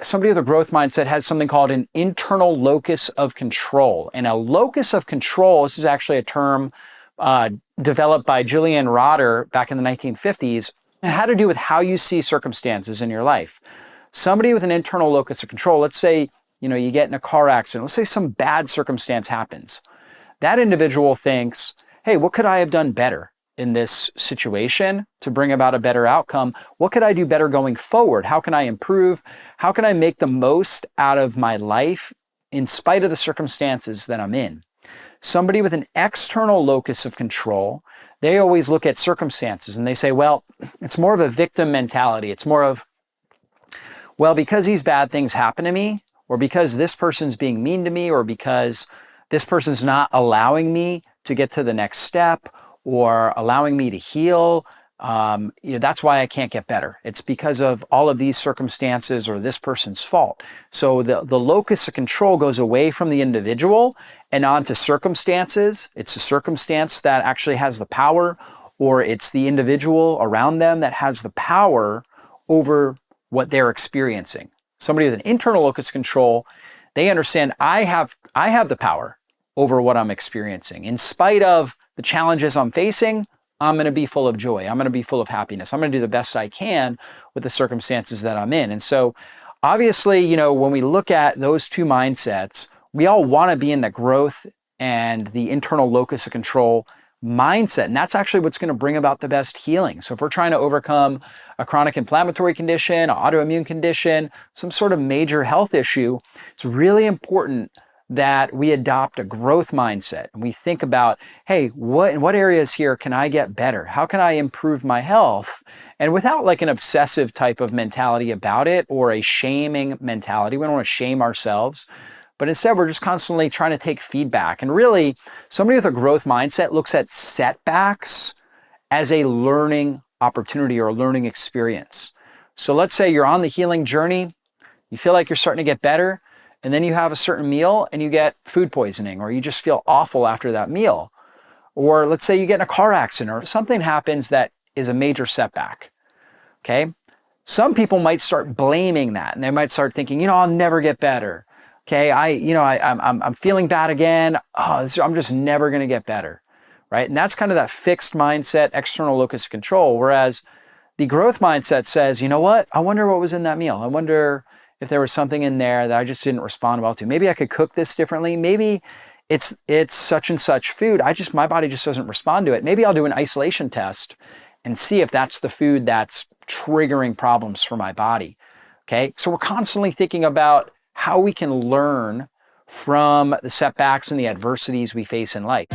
somebody with a growth mindset has something called an internal locus of control. And a locus of control, this is actually a term developed by Julian Rotter back in the 1950s, and had to do with how you see circumstances in your life. Somebody with an internal locus of control, let's say, you get in a car accident, let's say some bad circumstance happens. That individual thinks, hey, what could I have done better in this situation to bring about a better outcome? What could I do better going forward? How can I improve? How can I make the most out of my life in spite of the circumstances that I'm in? Somebody with an external locus of control, they always look at circumstances and they say, well, it's more of a victim mentality. It's more of, well, because these bad things happen to me, or because this person's being mean to me, or because this person's not allowing me to get to the next step, or allowing me to heal, that's why I can't get better. It's because of all of these circumstances or this person's fault. So the locus of control goes away from the individual and onto circumstances. It's a circumstance that actually has the power, or it's the individual around them that has the power over what they're experiencing. Somebody with an internal locus of control, they understand I have the power over what I'm experiencing. In spite of the challenges I'm facing, I'm going to be full of joy. I'm going to be full of happiness. I'm going to do the best I can with the circumstances that I'm in. And so obviously, when we look at those two mindsets, we all want to be in the growth and the internal locus of control mindset. And that's actually what's going to bring about the best healing. So if we're trying to overcome a chronic inflammatory condition, an autoimmune condition, some sort of major health issue, it's really important that we adopt a growth mindset and we think about, hey, in what areas here can I get better? How can I improve my health? And without like an obsessive type of mentality about it, or a shaming mentality. We don't want to shame ourselves, but instead we're just constantly trying to take feedback. And really, somebody with a growth mindset looks at setbacks as a learning opportunity or a learning experience. So let's say you're on the healing journey, you feel like you're starting to get better, and then you have a certain meal and you get food poisoning, or you just feel awful after that meal. Or let's say you get in a car accident or something happens that is a major setback. Okay. Some people might start blaming that, and they might start thinking, I'll never get better. Okay. I'm feeling bad again. I'm just never going to get better. Right. And that's kind of that fixed mindset, external locus of control. Whereas the growth mindset says, you know what? I wonder what was in that meal. I wonder if there was something in there that I just didn't respond well to. Maybe I could cook this differently. Maybe it's such and such food. My body just doesn't respond to it. Maybe I'll do an isolation test and see if that's the food that's triggering problems for my body. Okay. So we're constantly thinking about how we can learn from the setbacks and the adversities we face in life.